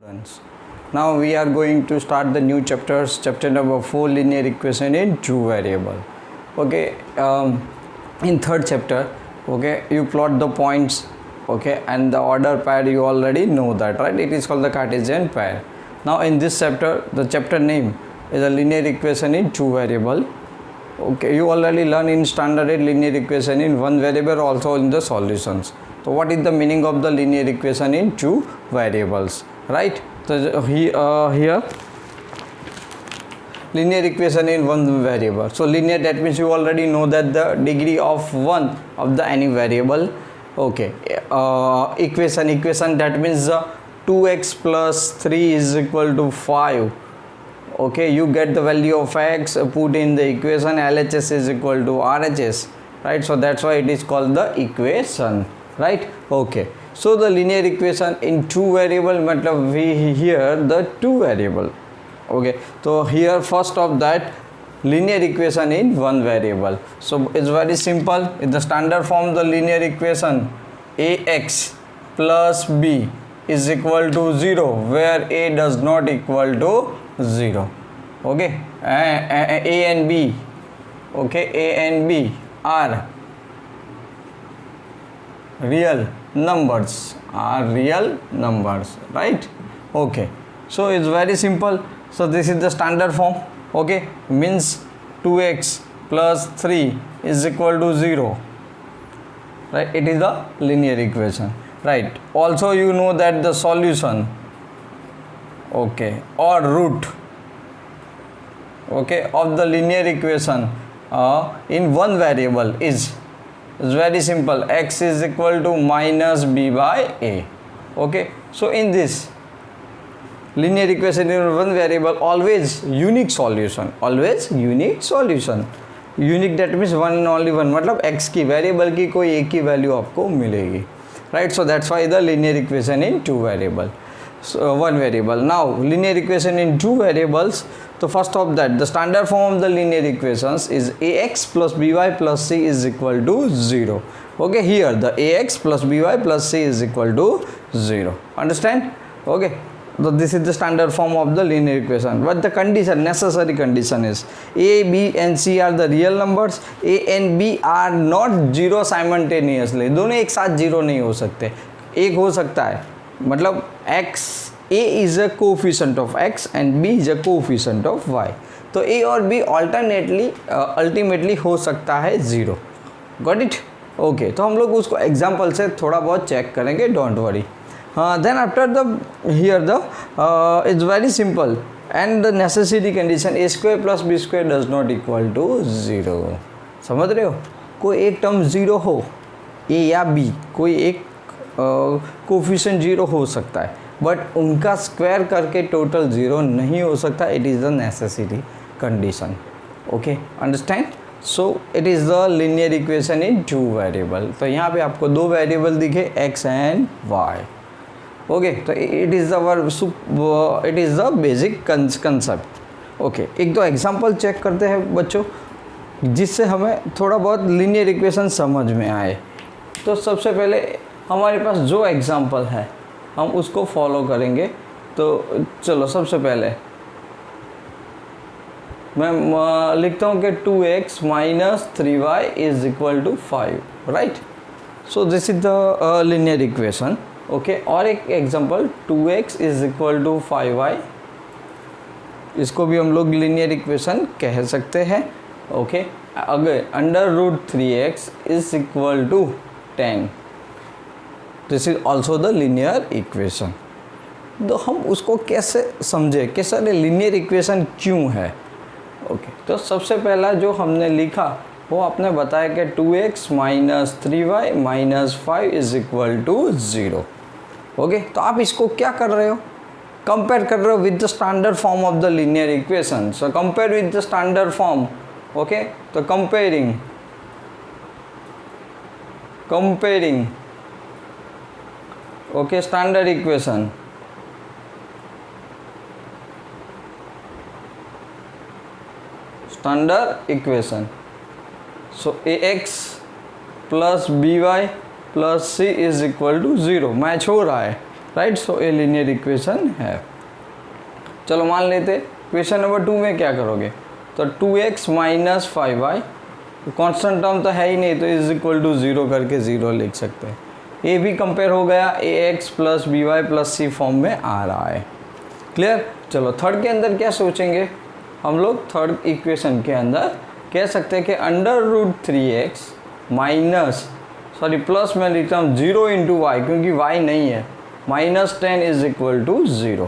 students. Now we are going to start the new chapters. Chapter number 4, linear equation in two variable. Okay, in third chapter, okay, you plot the points, okay, and the order pair you already know that, right? It is called the Cartesian pair. Now in this chapter, the chapter name is a linear equation in two variable. Okay, you already learn in standard linear equation in one variable, also in the solutions. So what is the meaning of the linear equation in two variables, right? So here linear equation in one variable. So linear, that means you already know that the degree of one of the any variable. Okay, equation that means 2x plus 3 is equal to 5. Okay, you get the value of x, put in the equation, LHS is equal to RHS, right? So that's why it is called the equation, right? Okay, so the linear equation in two variable, matlab we here the two variable. Okay, so here first of that linear equation in one variable. So it's very simple. In the standard form, the linear equation ax plus b is equal to 0, where a does not equal to 0. Okay, a and b, okay, a and b are real numbers, right? Okay, so it's very simple. So this is the standard form. Okay, means 2x plus 3 is equal to 0, right? It is the linear equation, right? Also you know that the solution, okay, or root, okay, of the linear equation in one variable is very simple. X is equal to minus b by a. Okay, so in this linear equation in one variable, always unique solution, unique, that means one and only one, मतलब x की variable की कोई एक ही value आपको मिलेगी, right? So that's why the linear equation in two variable, so one variable. Now linear equation in two variables, so first of that the standard form of the linear equations is ax plus by plus c is equal to 0. Okay, here the ax plus by plus c is equal to 0. Understand? Okay, so this is the standard form of the linear equation, but the condition, necessary condition is a, b and c are the real numbers. A and b are not zero simultaneously. दोनों एक साथ zero नहीं हो सकते, एक हो सकता है, मतलब x, a is a coefficient of x and b is a coefficient of y. तो a और b alternately ultimately हो सकता है जीरो. Got it? Okay, तो हम लोग उसको एग्जाम्पल से थोड़ा बहुत चेक करेंगे, don't worry. Then after the here the it's very simple, and the necessary condition a square plus b square does not equal to 0. समझ रहे हो? कोई एक टर्म ज़ीरो हो, a या b, कोई एक कोफिशिएंट ज़ीरो हो सकता है, बट उनका स्क्वायर करके टोटल ज़ीरो नहीं हो सकता. It is the necessity condition. Okay, understand? So it is the linear equation in two variable. तो यहाँ पे आपको दो वेरिएबल दिखे, x एंड y. ओके, तो it is the basic concept. Okay, एक दो एग्जांपल चेक करते हैं बच्चों, जिससे हमें थोड़ा बहुत लिनियर इक्वेशन समझ में आए. तो सबसे पहले हमारे पास जो एग्जांपल है हम उसको फॉलो करेंगे. तो चलो सबसे पहले मैं लिखता हूँ कि 2x minus 3y is equal to 5, right? So this is the linear equation. Okay, और एक example 2x is equal to 5y, इसको भी हम लोग लिनियर इक्वेशन कह सकते हैं. ओके, अगर under root 3x is equal to 10, this is also the linear equation. तो हम उसको कैसे समझे कि सर लिनियर इक्वेशन क्यों है? ओके, तो सबसे पहला जो हमने लिखा वो आपने बताया कि 2x minus 3y minus 5 is equal to 0. Okay, तो आप इसको क्या कर रहे हो? कंपेयर कर रहे हो with the standard form of the linear equation. So compare with the standard form. Okay, तो comparing okay, standard equation, so ax plus by plus c is equal to 0 match हो रहा है. राइट। सो ये linear equation है। चलो मान लेते question number 2 में क्या करोगे, तो 2x minus 5y constant term तो है ही नहीं, तो इज इक्वल टू 0 करके 0 लिख सकते हैं। ये भी कंपेयर हो गया, ax plus B Y plus c form में आ रहा है। क्लियर। चलो थर्ड के अंदर क्या सोचेंगे हम लोग, थर्ड इक्वेशन के अंदर कह सकते हैं कि under root 3x minus plus में लिखता हूँ 0 इंटू वाई, क्योंकि y नहीं है, minus 10 is equal to 0।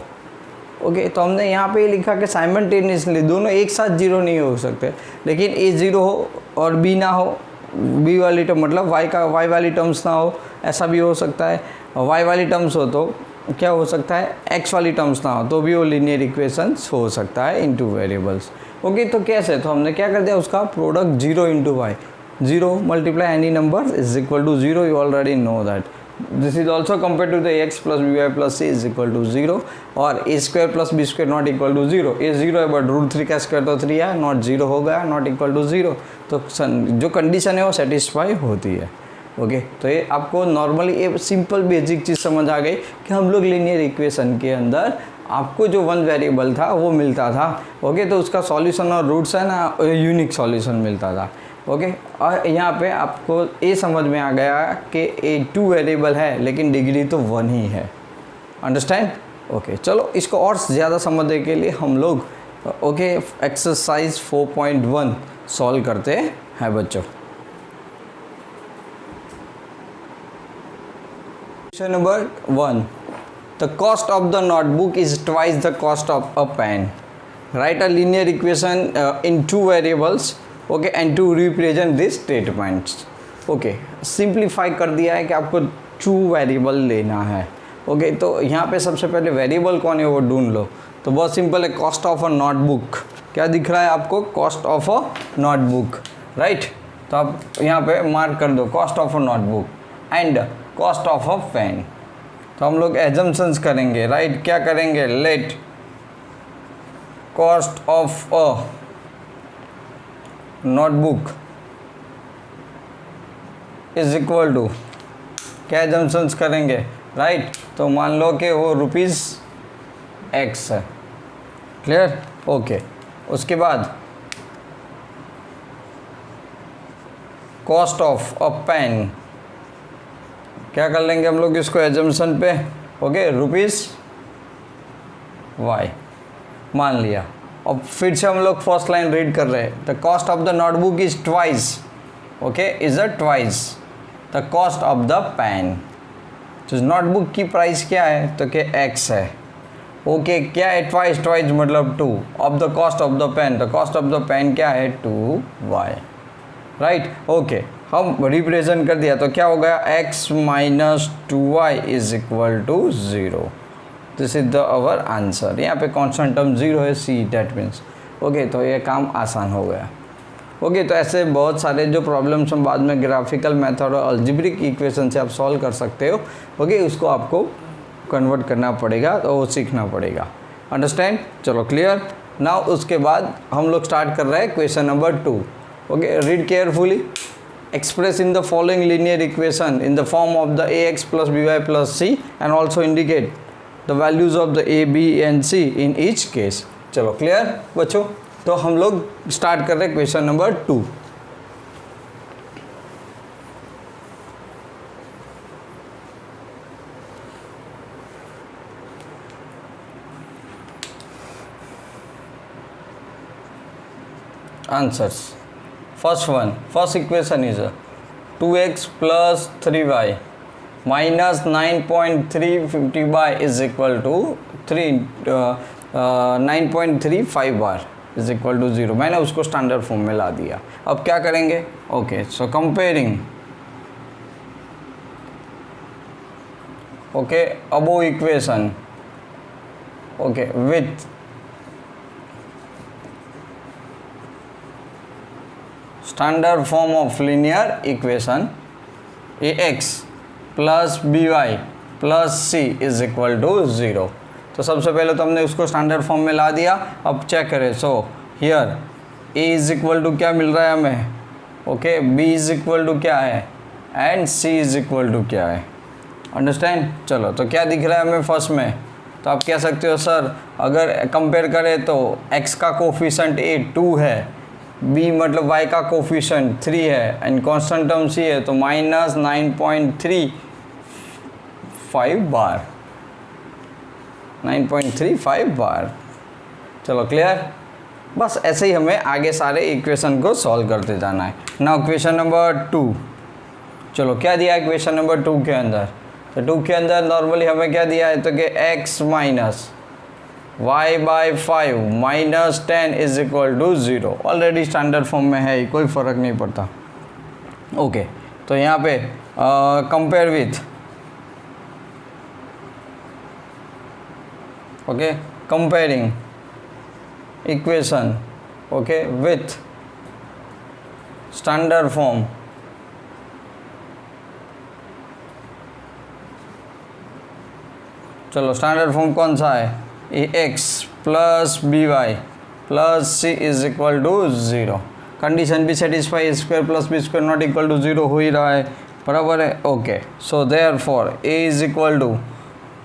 Okay, तो हमने यहाँ पे लिखा कि साइमल्टेनियसली दोनों एक साथ 0 नहीं हो सकते, लेकिन a 0 हो और b ना हो, b वाली टर्म मतलब y वाली टर्म्स ना हो, ऐसा भी हो सकता है। y वाली टर्म्स हो तो क्या हो सकता है, x वाली टर्म्स ना हो तो भी वो लीनियर इक्वेशंस हो सकता है इन टू वेरिएबल्स। ओके, तो कैसे, तो हमने क्या कर दिया, उसका product 0 into Y, 0 multiply any number is equal to 0, you already know that. This is also compare to the x plus B Y plus C is equal to 0, और a square plus B square not equal to 0, a 0 है but root 3 का square तो 3 है, not 0 हो गया, not equal to 0, तो जो condition है वो सेटिस्फाई होती है। ओके, तो ये आपको नॉर्मली एक सिंपल बेसिक चीज़ समझ आ गई कि हम लोग लीनियर इक्वेशन के अंदर आपको जो वन वेरिएबल था वो मिलता था। ओके, तो उसका सॉल्यूशन और रूट्स है ना, यूनिक सॉल्यूशन मिलता था। ओके, और यहाँ पे आपको ये समझ में आ गया कि ए 2 वेरिएबल है लेकिन डिग्री तो 1 ही है। अंडरस्टैंड। ओके, चलो इसको और ज़्यादा समझने के लिए हम लोग एक्सरसाइज 4.1 सॉल्व करते हैं बच्चों। Question number 1. The cost of the notebook is twice the cost of a pen. Write a linear equation in 2 variables, okay, and to represent these statements. Okay, simplify कर दिया है कि आपको 2 वेरिएबल लेना है। ओके, तो यहाँ पे सबसे पहले वेरिएबल कौन है वो ढूंढ लो। तो बहुत सिंपल है, कॉस्ट ऑफ अ नोटबुक। क्या दिख रहा है आपको, cost of a notebook, right. तो आप यहाँ पे मार्क कर दो cost of a notebook and cost of a pen. तो हम लोग एजम्पशंस करेंगे, राइट। क्या करेंगे, let cost of a notebook is equal to, क्या एजम्पशंस करेंगे, राइट। तो मान लो कि वो ₹X है। क्लियर। ओके, उसके बाद कॉस्ट ऑफ अ पेन, क्या कर लेंगे हम लोग इसको एजम्पशन पे, ओके, ₹Y मान लिया। अब फिर से हम लोग फर्स्ट लाइन रीड कर रहे हैं, the cost of the notebook is twice, okay, is a twice the cost of the pen. तो नोटबुक की प्राइस क्या है, तो क्या X है। ओके, क्या है ट्वाइस, ट्वाइस मतलब 2 of the cost of the pen, the cost of the pen क्या है 2Y, राइट। ओके, हम रिप्रेजेंट कर दिया तो क्या हो गया, x minus 2y is equal to 0। This is the our answer. यहाँ पे कॉन्स्टेंट टर्म 0 है, c, डैट मीन्स। ओके, तो ये काम आसान हो गया। ओके, तो ऐसे बहुत सारे जो प्रॉब्लम्स हम बाद में ग्राफिकल मेथड और अलजेब्रिक इक्वेशन से आप सॉल्व कर सकते हो। ओके, उसको आपको कन्वर्ट करना पड़ेगा, तो वो सीखना पड़ेगा। अंडरस्टैंड। चलो क्लियर। नाउ उसके बाद हम लोग स्टार्ट कर रहे हैं question number 2। Okay, read carefully. Express in the following linear equation in the form of the ax plus by plus c and also indicate the values of the a, b and c in each case. चलो clear बच्चों। तो हम लोग start कर रहे हैं question number 2। Answers. First one, first equation is 2x plus 3y minus 9.350y is equal to 9.35 बार is equal to 0। मैंने उसको स्टैंडर्ड फॉर्म में ला दिया। अब क्या करेंगे, okay, so comparing, okay, above equation, okay, with standard form of linear equation ax plus by plus c is equal to 0। तो सबसे पहले तो हमने उसको स्टैंडर्ड फॉर्म में ला दिया। अब चेक करें, so here a is equal to क्या मिल रहा है हमें, okay, b is equal to क्या है and c is equal to क्या है। अंडरस्टैंड। चलो तो क्या दिख रहा है हमें फर्स्ट में, तो आप कह सकते हो सर अगर कंपेयर करें तो x का कोफिशेंट a 2 है, b मतलब y का कोफिशेंट 3 है एंड कांस्टेंट टर्म c है, तो माइनस 9.35 बार, 9.35 बार। चलो क्लियर। बस ऐसे ही हमें आगे सारे इक्वेशन को सॉल्व करते जाना है। Now question number 2। चलो क्या दिया है क्वेश्चन नंबर 2 के अंदर, तो 2 के अंदर नॉर्मली हमें क्या दिया है, तो कि x minus y by 5 minus 10 is equal to 0। Already standard form में है, कोई फ़र्क नहीं पड़ता। ओके तो यहाँ पे compare with, okay comparing equation, okay with standard form, चलो स्टैंडर्ड फॉर्म कौन सा है, a x plus B Y plus C is equal to 0। Condition भी satisfy, square plus B square not equal to 0 हो ही रहा है, बराबर है। Okay so therefore a is equal to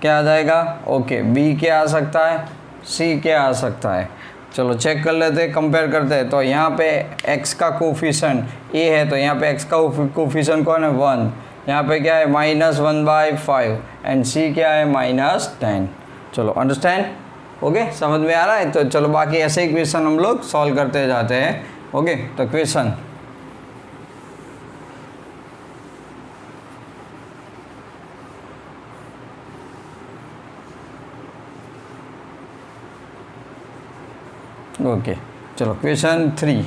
क्या आ जाएगा, ओके बी क्या आ सकता है, सी क्या आ सकता है। चलो चेक कर लेते हैं, कंपेयर करते हैं। तो यहाँ पे x का कोफिशेंट a है, तो यहाँ पे x का कोफिशेंट कौन है 1, यहाँ पे क्या है -1/5 एंड c क्या है -10। चलो अंडरस्टैंड, ओके समझ में आ रहा है। तो चलो बाकी ऐसे ही क्वेश्चन हम लोग सॉल्व करते जाते हैं। ओके तो क्वेश्चन ओके चलो क्वेश्चन 3।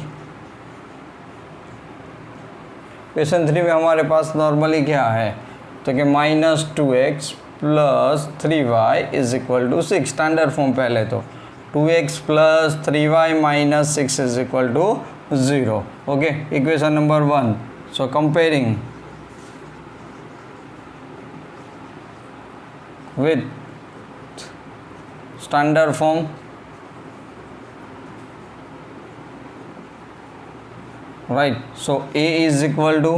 क्वेश्चन 3 में हमारे पास नॉर्मली क्या है, तो कि -2x plus 3y is equal to 6। Standard form पहले तो 2x plus 3y minus 6 is equal to 0। Okay equation number 1। So comparing with standard form, right. So a is equal to,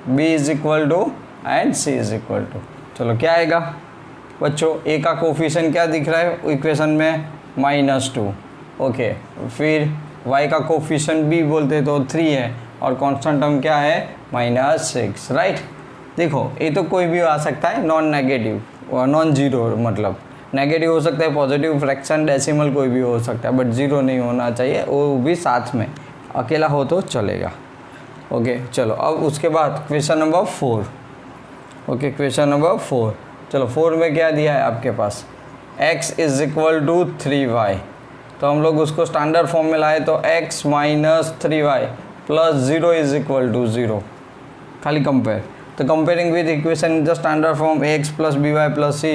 b is equal to and c is equal to, चलो क्या आएगा बच्चों, a का coefficient क्या दिख रहा है equation में -2। ओके फिर y का कोफिशिएंट b बोलते तो 3 है और कांस्टेंट टर्म क्या है -6, राइट। देखो ये तो कोई भी आ सकता है, नॉन नेगेटिव और नॉन जीरो, मतलब नेगेटिव हो सकता है, पॉजिटिव फ्रैक्शन डेसिमल कोई भी हो सकता है, बट जीरो नहीं होना चाहिए, वो भी साथ में, अकेला हो तो चलेगा। ओके चलो अब उसके बाद question number 4। Okay question number 4। चलो 4 में क्या दिया है आपके पास, x is equal to 3y, तो हम लोग उसको स्टैंडर्ड फॉर्म में लाए तो x minus 3y plus 0 is equal to 0। खाली कंपेयर, तो comparing with equation in the standard form ax plus B Y plus C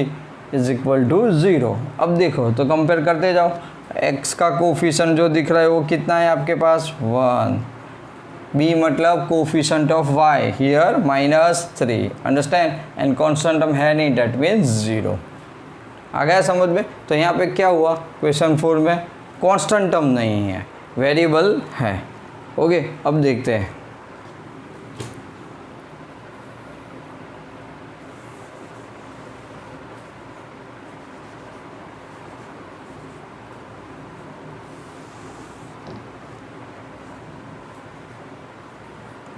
is equal to 0। अब देखो तो कंपेयर करते जाओ, x का कोफिशिएंट जो दिख रहा है वो कितना है आपके पास 1, b मतलब coefficient of y here -3, understand, and constant term है नहीं, डेट मीन्स 0। आ गया समझ में। तो यहाँ पे क्या हुआ क्वेश्चन 4 में, कांस्टेंट टर्म नहीं है, वेरिएबल है। ओके अब देखते हैं।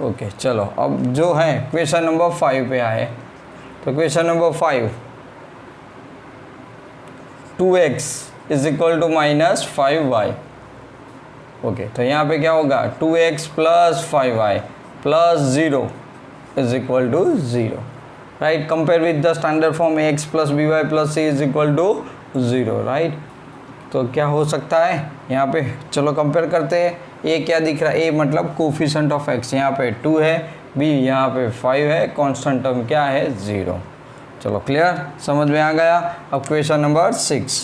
ओके चलो अब जो है क्वेश्चन नंबर 5 पे आए, तो question number 5, 2x is equal to -5y। Okay तो यहाँ पे क्या होगा 2x plus 5y plus 0 is equal to 0, right. Compare with the standard form ax plus B Y plus C is equal to 0, right. तो क्या हो सकता है यहाँ पे, चलो कंपेयर करते हैं। ए क्या दिख रहा है, ए मतलब कोफिशिएंट ऑफ x, यहाँ पे 2 है, बी यहाँ पे 5 है, कांस्टेंट टर्म क्या है 0। चलो क्लियर, समझ में आ गया। अब क्वेश्चन नंबर 6।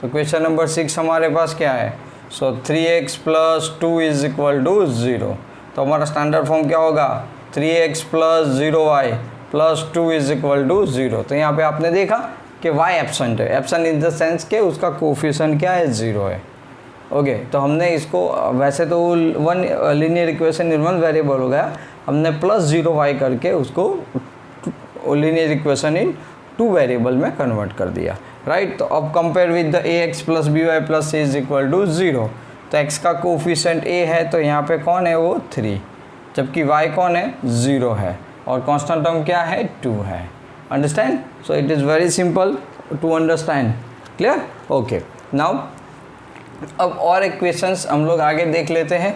तो क्वेश्चन नंबर 6 हमारे पास क्या है, so 3x plus 2 is equal to 0। तो हमारा स्टैंडर्ड फॉर्म क्या होगा 3x plus 0y plus 2 is equal to 0। तो यहाँ पे आपने देखा कि y एब्सेंट है, एब्सेंट इन द सेंस के उसका कोफिशिएंट क्या है 0 है। ओके तो हमने इसको, वैसे तो one linear equation in one variable हो गया, हमने +0y करके उसको linear equation in two variable में कन्वर्ट कर दिया, राइट। तो अब compare with the A x plus B Y plus C is equal to 0। तो x का कोफिशिएंट a है तो यहाँ पे कौन है वो 3, जबकि y कौन है 0 है, और कांस्टेंट टर्म क्या है 2 है। Understand? So it is very simple to understand. Clear? Okay, now अब और इक्वेशंस हम लोग आगे देख लेते हैं।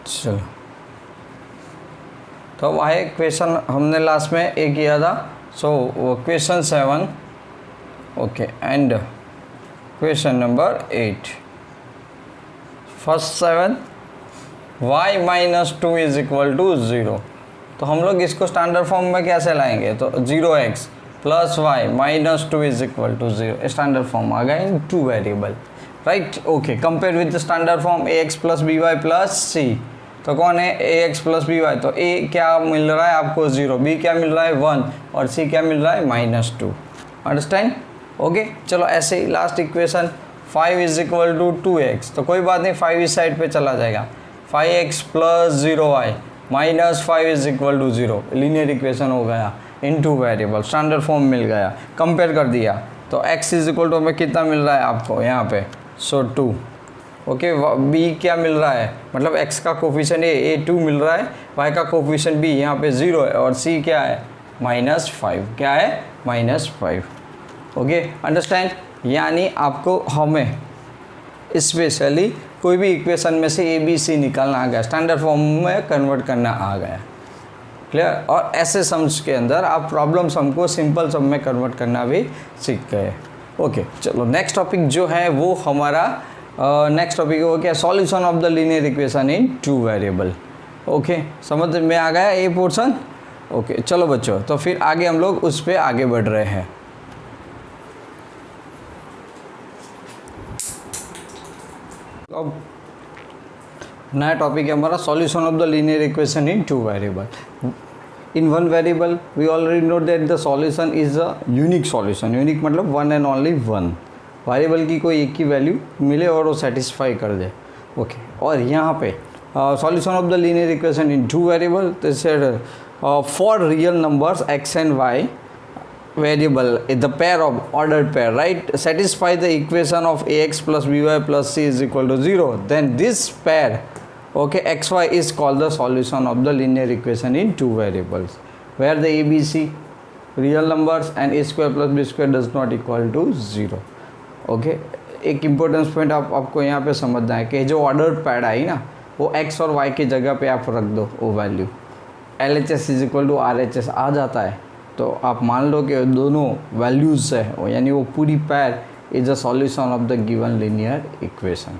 चलो, तो अब आए क्वेश्चन, हमने लास्ट में एक किया था, so question 7, okay, and question number 8। First 7, y minus 2 is equal to 0। तो हम लोग इसको स्टैंडर्ड फॉर्म में कैसे लाएंगे? तो 0x plus y minus 2 is equal to 0, standard form आ गया in two variable, right. Okay, compare with the standard form ax plus B Y plus c. तो कौन है ax प्लस बी वाई? तो a क्या मिल रहा है आपको 0, b क्या मिल रहा है 1, और c क्या मिल रहा है -2। अंडरस्टैंड? ओके, चलो ऐसे ही last equation 5 is equal to 2x। तो कोई बात नहीं, 5 इस साइड पे चला जाएगा। 5x plus 0y minus 5 is equal to 0, linear equation हो गया in two variable, standard form मिल गया। कंपेयर कर दिया तो x इज इक्वल टू हमें कितना मिल रहा है आपको यहाँ पे, सो 2। ओके, b क्या मिल रहा है, मतलब x का कोफिशिएंट a 2 मिल रहा है, y का कोफिशिएंट b यहाँ पे 0 है, और c क्या है -5। क्या है? -5। Okay, understand? यानी आपको हमें स्पेशली कोई भी इक्वेशन में से a b c निकालना आ गया, स्टैंडर्ड फॉर्म में कन्वर्ट करना आ गया। क्लियर? और ऐसे सम्स के अंदर आप प्रॉब्लम सम को सिंपल सम में कन्वर्ट करना भी सीख गए। ओके, चलो नेक्स्ट टॉपिक जो है वो हमारा नेक्स्ट टॉपिक वो क्या, solution of the linear equation in two variable. Okay, समझ में आ गया ये पोर्शन? ओके, चलो बच्चों, तो फिर आगे हम लोग उस पर आगे बढ़ रहे हैं। अब नया टॉपिक है हमारा solution of the linear equation in two variable. In one variable we already know that the solution is a unique solution. Unique मतलब one and only one, variable की कोई एक की वैल्यू मिले और वो सेटिस्फाई कर दे। ओके, और यहाँ पे solution of the linear equation in two variable, तो said for real numbers x and y variable the pair of ordered pair, right, satisfy the equation of ax plus by plus c is equal to 0, then this pair, okay, xy is called the solution of the linear equation in two variables where the abc real numbers and a square plus b square does not equal to 0। Okay, एक importance point आपको यहाँ पे समझना है कि जो order pad आई ना, वो x और y की जगह पे आप रख दो वो value, LHS is equal to RHS आ जाता है। तो आप मान लो कि दोनों वैल्यूज़ है, यानी वो पूरी पैर is a solution of the given linear equation.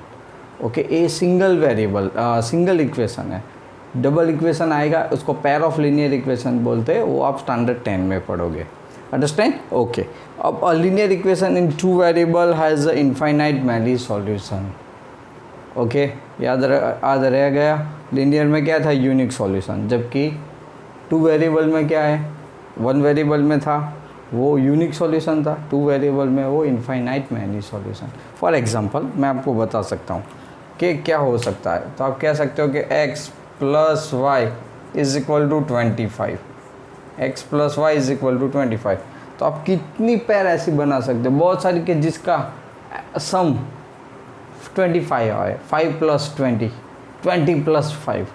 Okay, a single variable single equation है, डबल इक्वेशन आएगा उसको पैर ऑफ लीनियर इक्वेशन बोलते हैं, वो आप स्टैंडर्ड 10 में पढ़ोगे। अंडरस्टैंड? ओके, अब a linear equation in two variable has a infinite many solution. Okay, याद रह गया, लीनियर में क्या था, यूनिक सॉल्यूशन, जबकि टू वेरिएबल में क्या है, वन वेरिएबल में था वो यूनिक सॉल्यूशन था, टू वेरिएबल में वो infinite many solution. For example मैं आपको बता सकता हूँ कि क्या हो सकता है। तो आप कह सकते हो कि x plus Y is equal to 25, x plus Y is equal to 25। तो आप कितनी पैर ऐसी बना सकते हो, बहुत सारी, कि जिसका सम 25 है, 5 प्लस 20, 20 प्लस 5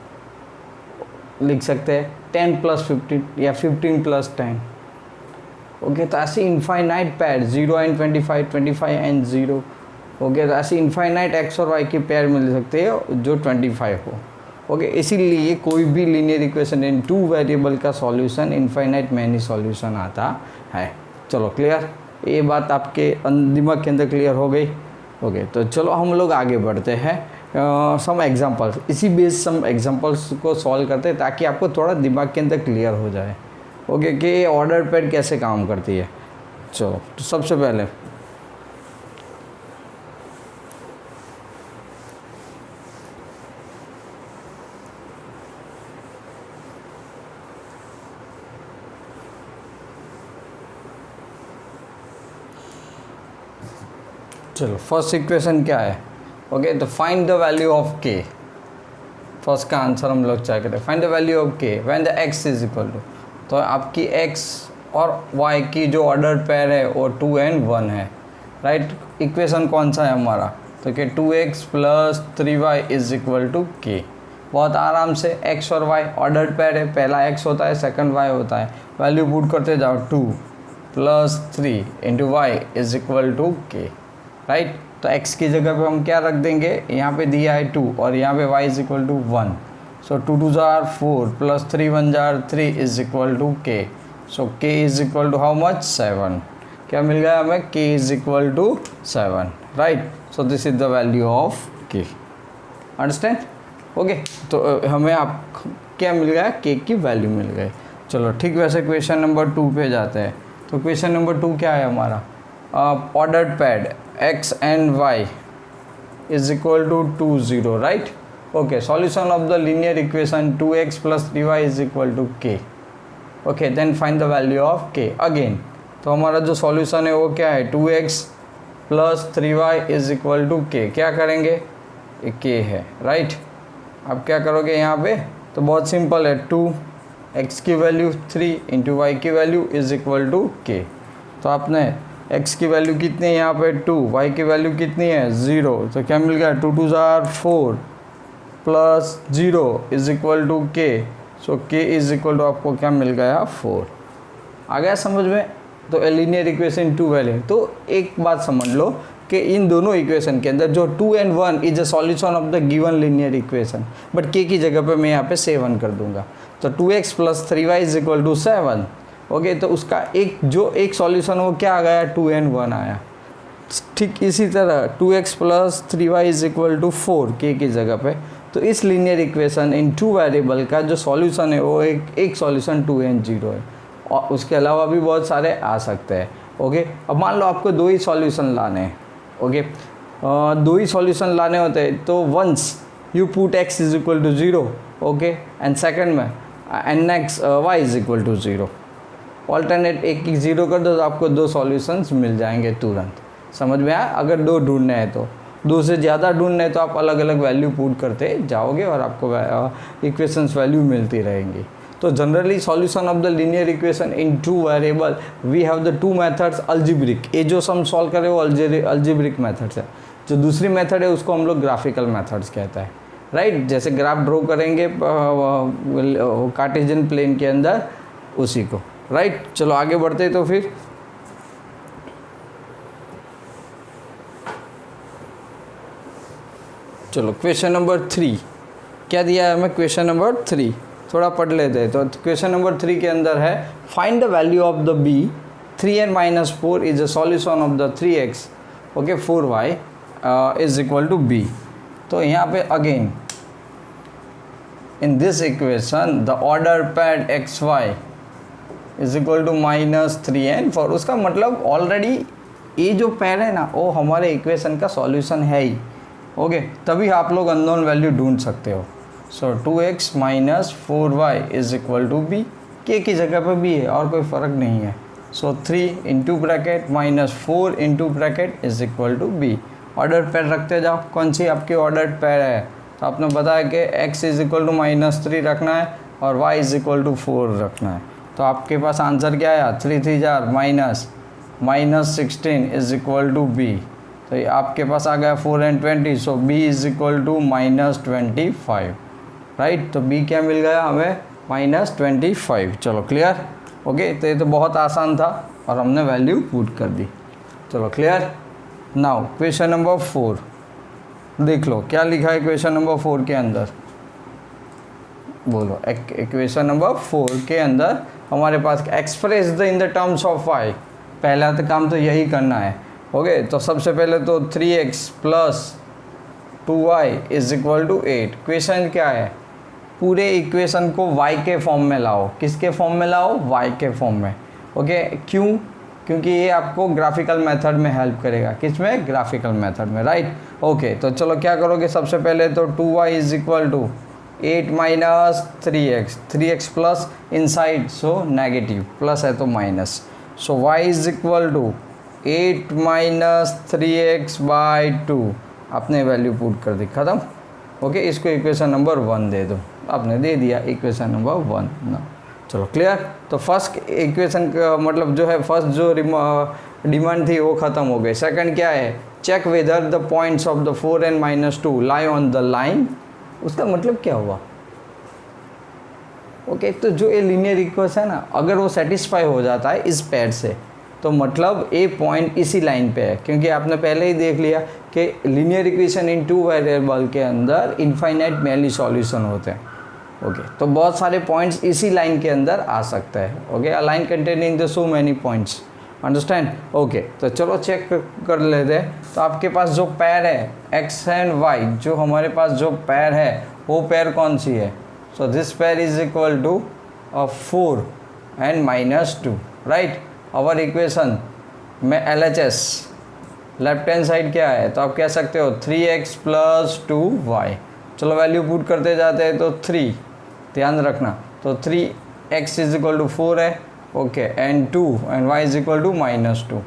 लिख सकते हैं, 10 प्लस 15 या 15 प्लस 10। ओके, तो ऐसी इनफाइनाइट पैर 0 एंड 25, 25 एंड 0। ओके, तो ऐसी इनफाइनाइट x और y की पैर मिल सकते हैं जो 25 हो। ओके, इसीलिए कोई भी linear equation in two variable का सॉल्यूशन इनफाइनाइट मैनी सॉल्यूशन आता है। चलो क्लियर, ये बात आपके दिमाग के अंदर क्लियर हो गई। ओके, तो चलो हम लोग आगे बढ़ते हैं। सम एग्जांपल्स, इसी बेस सम एग्जांपल्स को सॉल्व करते हैं ताकि आपको थोड़ा दिमाग के अंदर क्लियर हो जाए। ओके, कि ये ऑर्डर पैड कैसे काम करती है। चलो, तो सबसे पहले चलो फर्स्ट इक्वेशन क्या है? ओके, तो find the value of K. First का आंसर हम लोग चेक करें। Find the value of K when the X is equal to, तो आपकी एक्स और वाई की जो ऑर्डर पेयर है वो 2 and 1 है, राइट। इक्वेशन कौन सा है हमारा? तो कि 2x + 3y is equal to के। बहुत आराम से x और y ऑर्डर पेयर है, पहला x होता है, सेकंड y होता है। वैल्यू पुट करते जाओ, 2 + 3 × y इज इक्वल टू के, राइट। तो x की जगह पे हम क्या रख देंगे? यहाँ पे दिया है 2 और यहाँ पे y is equal to 1। So 2 2 जार 4 + 3 1 जार 3 is equal to K. So k is equal to how much? 7। क्या मिल गया हमें? k is equal to 7, right. So this is the value of k। Understand? Okay, तो हमें आप क्या मिल गया? k की वैल्यू मिल गई। चलो ठीक, वैसे क्वेश्चन नंबर 2 पे जाते हैं। तो क्वेश्चन नंबर 2 क्या है हमारा? Ordered pad x and y is equal to 2 0, right? Okay, solution of the linear equation 2x + 3y is equal to k. Okay, then find the value of k again. तो हमारा जो solution है वो क्या है? 2x + 3y is equal to k। क्या करेंगे? ये k है, राइट। अब क्या करोगे यहाँ पे? तो बहुत सिंपल है, 2x की वैल्यू 3 × y की value is equal to k। तो आपने x की वैल्यू कितनी है यहाँ पे? 2, y की वैल्यू कितनी है? 0। तो क्या मिल गया? 2 2 जार 4 + 0 is equal to k। So k is equal to आपको क्या मिल गया? 4। आ गया समझ में? तो लीनियर इक्वेशन 2 वैल्यू। तो एक बात समझ लो कि इन दोनों इक्वेशन के अंदर जो 2 and 1 is a solution of the given linear equation, but k की जगह पे मैं यहाँ पे 7 कर दूंगा। तो 2x + 3y is equal to 7। Okay, तो उसका एक सॉल्यूशन वो क्या आ गया? 2 and 1 आया। ठीक इसी तरह 2x + 3y is equal to 4 k की जगह पे। तो इस लीनियर इक्वेशन इन 2 वेरिएबल का जो सॉल्यूशन है वो एक सॉल्यूशन 2 and 0 है, और उसके अलावा भी बहुत सारे आ सकते हैं। ओके, अब मान लो आपको 2 ही सॉल्यूशन लाने हैं। ओके, 2 ही सॉल्यूशन लाने होते हैं, तो once you put x is equal to 0, okay, and second में and next y is equal to 0। Alternate एक 0 कर दो तो आपको 2 सॉल्यूशंस मिल जाएंगे तुरंत। समझ में आया? अगर 2 ढूंढने हैं तो 2 से ज़्यादा ढूंढने हैं तो आप अलग अलग वैल्यू पुट करते जाओगे और आपको इक्वेशंस वैल्यू मिलती रहेंगी। तो generally solution of the linear equation in 2 variable we have the 2 methods algebraic. ये जो हम सॉल्व कर रहे हो अल्जेब्रिक मेथड्स है। जो दूसरी मेथड है उसको हम लोग ग्राफिकल मेथड्स कहता है, राइट। जैसे ग्राफ ड्रॉ करेंगे कार्टेशियन प्लेन के अंदर, उसी को, राइट। चलो आगे बढ़ते तो फिर चलो क्वेश्चन नंबर 3 क्या दिया है हमें? क्वेश्चन नंबर 3 थोड़ा पढ़ लेते हैं। तो क्वेश्चन नंबर 3 के अंदर है find the value of the b 3n - 4 is a solution of the 3x, okay, 4y is equal to b। तो यहाँ पे again in this equation the order pair xy is equal to -3n 4। उसका मतलब already ये जो पैर है ना वो हमारे इक्वेशन का सॉल्यूशन है ही। ओके, तभी आप लोग अननोन वैल्यू ढूंढ सकते हो। So 2x - 4y is equal to b। k की जगह पर b है और कोई फ़र्क नहीं है। So 3 × bracket -4 × bracket is equal to b। Order pair रखते जाओ। कौन सी आपकी ऑर्डर पैर है? तो आपने बताया कि x इज इक्वल टू -3 रखना है और y इज इक्वल टू 4 रखना है। तो आपके पास आंसर क्या आया? 3 3 जार -16 इज इक्वल टू b। तो ये आपके पास आ गया 4 and 20। So b is equal to -25, right. तो b क्या मिल गया हमें? -25। चलो क्लियर? ओके, तो ये तो बहुत आसान था और हमने वैल्यू पुट कर दी। चलो क्लियर? नाउ क्वेश्चन नंबर 4 देख लो क्या लिखा है क्वेश्चन नंबर 4 के अंदर। बोलो, इक्वेशन नंबर 4 के अंदर हमारे पास express the in the terms of y। पहला तो काम तो यही करना है। ओके, तो सबसे पहले तो 3x + 2y is equal to 8। Question क्या है? पूरे इक्वेशन को y के फॉर्म में लाओ। किसके फॉर्म में लाओ? y के फॉर्म में। ओके, क्यों? क्योंकि ये आपको ग्राफिकल मेथड में हेल्प करेगा। किस में? ग्राफिकल मेथड में, राइट। ओके, तो चलो क्या करोगे? सबसे पहले तो 2y is equal to 8 - 3x, 3x plus inside, so negative, plus है तो minus. So y is equal to 8 minus 3x/2 आपने वैल्यू पुट कर दी, ख़त्म। ओके, इसको इक्वेशन नंबर 1 दे दो, आपने दे दिया इक्वेशन नंबर 1 ना। चलो क्लियर। तो फर्स्ट इक्वेशन का मतलब जो है, फर्स्ट जो डिमांड थी वो ख़त्म हो गई। सेकंड क्या है, check whether the points of the 4n - 2 lie on the line. उसका मतलब क्या हुआ? ओके, तो जो ये लीनियर इक्वेशन है अगर वो सेटिस्फाई हो जाता है इस पैर से, तो मतलब ए पॉइंट इसी लाइन पे है, क्योंकि आपने पहले ही देख लिया कि लीनियर इक्वेशन इन 2 वेरिएबल के अंदर इनफाइनाइट मैनली सॉल्यूशन होते हैं। ओके, तो बहुत सारे पॉइंट्स इसी लाइन के अंदर आ सकता है। Okay, a line containing the so many points, understand. Okay, तो चलो चेक कर लेते हैं। तो आपके पास जो पैर है एक्स एंड वाई, जो हमारे पास जो पैर है वो पैर कौन सी है? So this pair is equal to 4 and -2, right. Our equation में LHS लेफ्ट हैंड साइड क्या है, तो आप कह सकते हो 3x + 2y। चलो वैल्यू पुट करते जाते हैं, तो 3 ध्यान रखना, तो 3x = 4 है, ओके, एंड 2 एंड y = -2,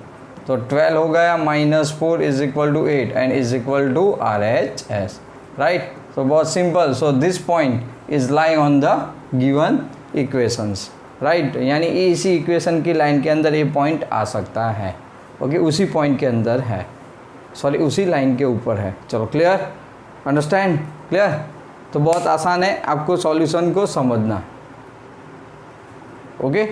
तो 12 हो गया, -4 = 8 एंड = RHS, राइट। तो बहुत simple. So this point is lying on the given equations, right. यानी इसी इक्वेशन की लाइन के अंदर ये पॉइंट आ सकता है। ओके, उसी पॉइंट के अंदर है, सॉरी उसी लाइन के ऊपर है। चलो क्लियर, अंडरस्टैंड, क्लियर। तो बहुत आसान है आपको सॉल्यूशन को समझना। ओके।